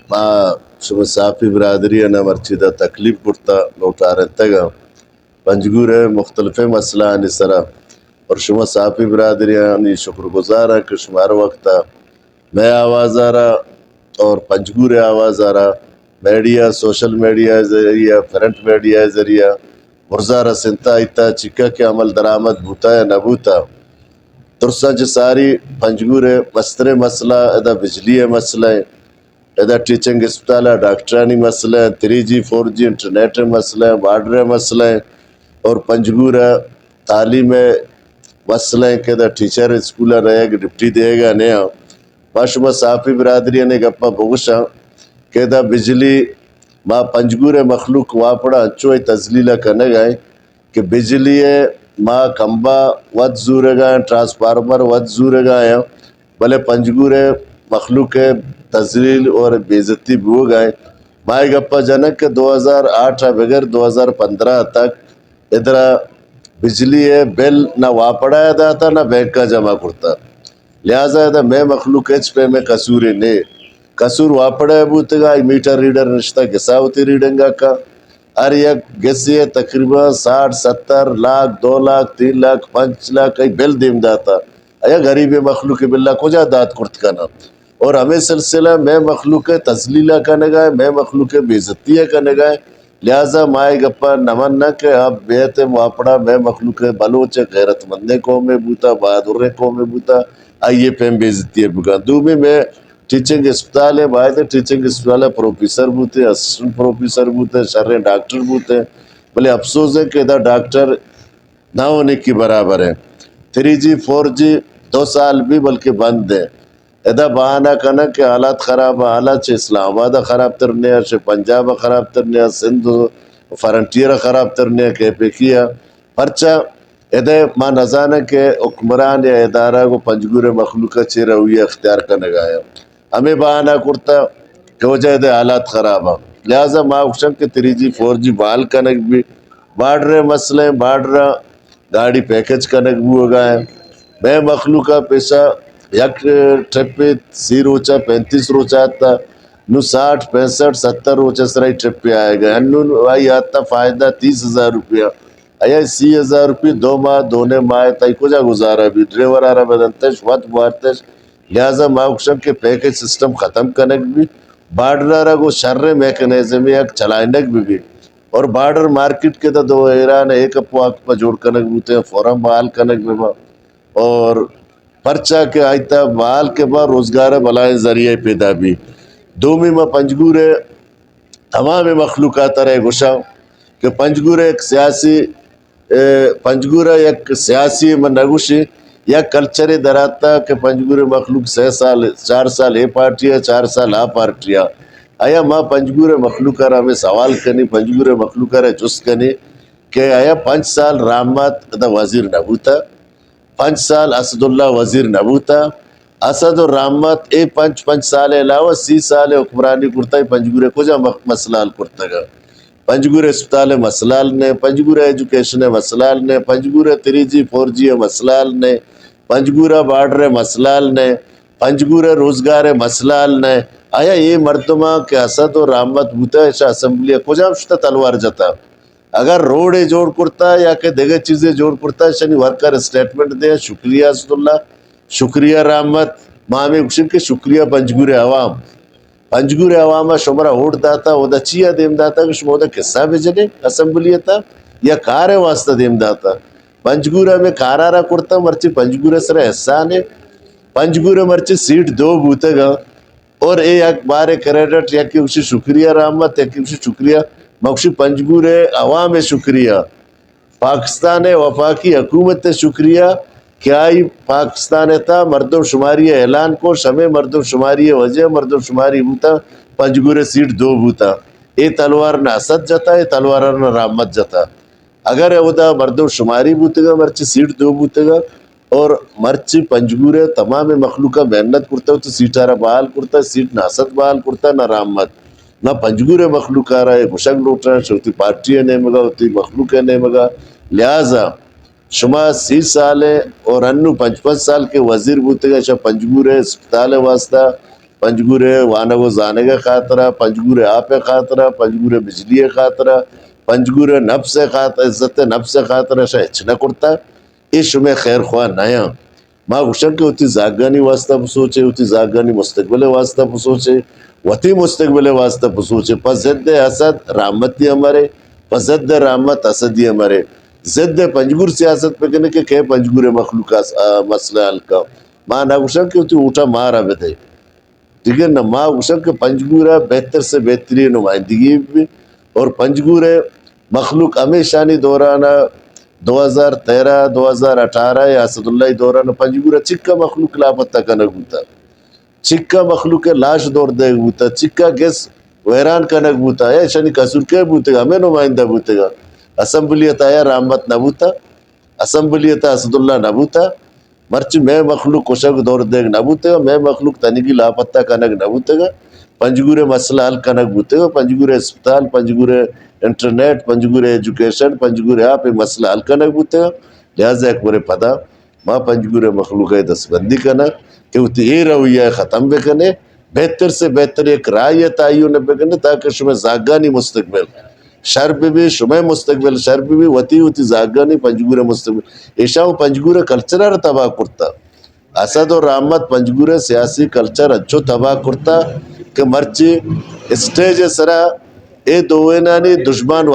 ما شما صافی برادری انا مرچیدہ تکلیف پڑتا نوٹا رہتا گا پنجگور ہے مختلف مسئلہ آنی سرا اور شما صافی برادری آنی شکر گزار ہے کہ شمار وقتا میں آواز آ رہا اور پنجگور آواز آ رہا میڈیا سوشل میڈیا ذریعہ فرنٹ میڈیا ذریعہ مرزارہ سنتا ایتا چکا کے عمل درآمد بھوتا ہے نبوتا ترسا جساری پنجگور ہے مستر مسئلہ ادا بجلی ہے مسئلہ ہے ادا ٹیچنگ اسپتال ہے ڈاکٹرانی مسئلہ ہے 3G 4G انٹرنیٹ مسئلہ ہے بارڈر مسئلہ ہے اور پنجگور ہے تعلیم مسئلہ ہے کہ دا ٹیچر اسکولہ رہے گا ڈپٹی دے گا نیا باشما صافی برادری نے گپا بگشا کہ دا بجلی ما پنجگور مخلوق واپڑا انچو تزلیلہ کرنے گئے کہ بجلی ما کمبا ود زور گئے ٹرانسفارمر ود زور گئے بلے پنجگور مخلوق تزلیل اور بےزتی بھی ہو گئے مائے گپا جنک کہ 2008 بغیر 2015 تک ادھر بجلی بل نہ واپڑا جاتا نہ بینک کا جمع کرتا لہٰذا ادھر میں مخلوق ایچ پہ میں قصوری نے قصور واپڑا بوتے گا میٹر ریڈر نشتہ گسا ہوتی ریڈنگا کا ہر یک گسی تقریباً 60-70 لاکھ 2 لاکھ 3 لاکھ 5 لاکھ کئی بل دیم داتا ایا غریب مخلوق باللہ کجا داد کرت کنا اور ہمیں سلسلہ میں مخلوق تزلیلہ کرنے گئے میں مخلوق بےزتیہ کرنے گئے لہٰذا مائے گپا نمن نہ کہ اب بیت واپڑا میں مخلوق بلوچ غیرت مندے قوم میں بوتا بہادر قوم میں بوتا آئیے پہ بےزتیہ بگا دو میں ٹیچنگ اسپتال ہے باید ٹیچنگ اسپتال ہے پروفیسر بوتے اسسٹنٹ پروفیسر بوتے شرح ڈاکٹر بوتے بلے افسوس ہے کہ ادھا ڈاکٹر نہ ہونے کی برابر ہے 3G 4G 2 سال بھی بلکہ بند ہے ادھا بہانہ کنا کہ حالات خراب حالات چھ اسلام آباد خراب ترنے چھ پنجاب خراب ترنے سندھ فرنٹیر خراب ترنے کہ پہ کیا پرچہ ادھے ماں نزانہ کہ حکمران یا ادارہ کو پنجگور مخلوقہ چھ رویہ اختیار کرنے گایا ہمیں بہانہ کرتا کہ وجہ ادھے حالات خراب ہے لہٰذا ماں اکشن کہ 3G 4G بحال کنک بھی بارڈر مسئلے بارڈر گاڑی پیکج کنک بھی ہو گئے میں مخلوقہ پیسہ یک ٹرپ پہ 30 روچہ 35 روچہ آتا نو 60 65 70 روچہ سرائی ٹرپ پہ آئے گا انہوں آئی آتا فائدہ 30,000 روپیہ آیا 30,000 روپی 2 ماہ دونے ماہ تائی کجا گزارا بھی ڈریور آرہ بدنتش وقت بارتش لہٰذا ماکشن کے پیکج سسٹم ختم کنک بھی بارڈر آرہ کو شر میکنیزم ایک چلائنک بھی اور بارڈر مارکیٹ کے تا دو ایران ایک اپو آکپا جوڑ کنک بوتے ہیں فورم بحال کنک بھی اور پرچہ کے آئیتا بحال کے بعد روزگار بلائیں ذریعہ پیدا بھی دومی میں پنجگور تمام مخلوقات رہے گوشا کہ پنجگور ایک سیاسی پنجگور ایک سیاسی میں نگوشی یا کلچر دراتا کہ پنجگور مخلوق 6 سال 4 سال اے پارٹی ہے 4 سال آ پارٹی ہے آیا ماں پنجگور مخلوق رہا ہمیں سوال کرنی پنجگور مخلوق رہا جس کرنی کہ آیا 5 سال رحمت دا وزیر نبوتا 5 سال اسد اللہ وزیر نبوتا اسد اور رحمت اے 5 سال علاوہ 30 سال حکمرانی کرتا ہے پنجگور کجا مسئلال کرتا گا پنجگور اسپتال مسئلال نے پنجگور ایجوکیشن مسئلال نے پنجگور 3G 4G مسئلال نے پنجگور بارڈر مسئلال نے پنجگور روزگار مسئلال نے آیا یہ مردمہ کہ اسد اور رحمت بوتا ہے اسمبلی کجا شتا تلوار جاتا اگر روڈ جوڑ کرتا یا کہ دیگر چیزیں جوڑ کرتا ہے شنی ورکر اسٹیٹمنٹ دے شکریہ اسد اللہ شکریہ رحمت مامی اکشن کے شکریہ پنجگور عوام پنجگور عوامہ شمرہ اوٹ داتا وہ دا چیا دیم داتا کہ شما دا قصہ بھیجنے اسمبلی تا یا کار واسطہ دیم داتا پنجگورہ میں کارارہ کرتا مرچی پنجگورہ سر احسان ہے پنجگورہ مرچی سیٹ 2 بوتے گا اور اے ایک بار کریڈٹ یا کہ اسی شکریہ رحمت یا کہ اسی شکریہ مکشی پنجگور عوام شکریہ پاکستان وفاقی حکومت شکریہ کیا ہی پاکستان تا مردم شماری اعلان کو شمع مردم شماری وجہ مردم شماری بوتا پنجگور سیٹ 2 بوتا اے تلوار نہ اسد جاتا اے تلوار نہ رحمت جاتا اگر او دا مردم شماری بوتے گا مرچی سیٹ 2 بوتے گا اور مرچی پنجگور تمام مخلوقہ محنت کرتا ہے تو سیٹارہ بحال کرتا ہے سیٹ نہ اسد بحال کرتا ہے نہ رحمت نہ پنجگور مخلوق آ رہا ہے گشک لوٹنا ہوتی پارٹی نہیں مگا ہوتی مخلوق نہیں مگا لہٰذا شما 30 سال اور انو 5 سال کے وزیر بوتے گا شاہ پنجگور اسپتال واسطہ پنجگورے وانگو زانگے خاطرہ پنجگورے آپ خاطرہ پنجگورے بجلی خاطرہ پنجگورے نفس خاطرہ عزت نفس خاطرہ شاہ اچھنا کرتا اس میں خیر خواہ نیا ماں گوشن کے ہوتی زاگانی واسطہ پسوچے ہوتی زاگانی مستقبل واسطہ پسوچے وتی مستقبل واسطہ پسوچے پس ضد حسد رحمتی ہمارے پس ضد رحمت حسدی ہمارے ضد پنجگور سیاست پہ کہنے کہ پنجگور مخلوق مسئلہ حل کا ماں نہ گوشن کے ہوتی اوٹا مارا بدے ٹھیک ہے نا ماں گوشن کے پنجگورہ بہتر سے بہترین نمائندگی بھی اور پنجگورے مخلوق ہمیشانی دورانہ 2013 2018 یا اسد اللہ دورانہ پنجگورہ چکا مخلوق لاپتہ کنک ہوتا چکا مخلوق لاش دور دے ہوتا چکا گیس ویران کنک ہوتا ہے شانی کسور کے بوتے گا ہمیں نمائندہ بوتے گا اسمبلیت آیا رحمت نبوتا اسمبلیت اسد اللہ نبوتا مرچ میں مخلوق کشک دور دیگ نبوتے گا میں مخلوق تنگی لاپتہ کنک نبوتے گا پنجگورے مسئلہ حل کنک بوتے گا پنجگورے اسپتال پنجگورے انٹرنیٹ پنجگورے ایجوکیشن پنجگورے آپ مسئلہ حل کنک بوتے گا لہذا ایک بارے پدا ماں پنجگورے مخلوق دست بندی کنا کہ وہ یہ رویہ ختم بے کنے بہتر سے بہتر ایک رائے تعیون بے کنے تاکہ شمیں زاگانی مستقبل شر بھی شمیں مستقبل شر بھی وتی ہوتی زاگانی پنجگورے مستقبل ایشاؤں پنجگورے کلچرہ تباہ کرتا اسد اور رحمت پنجگورے سیاسی کلچر اچھو تباہ کرتا کہ مرچی اسٹیج سرا اے دوینانی دشمن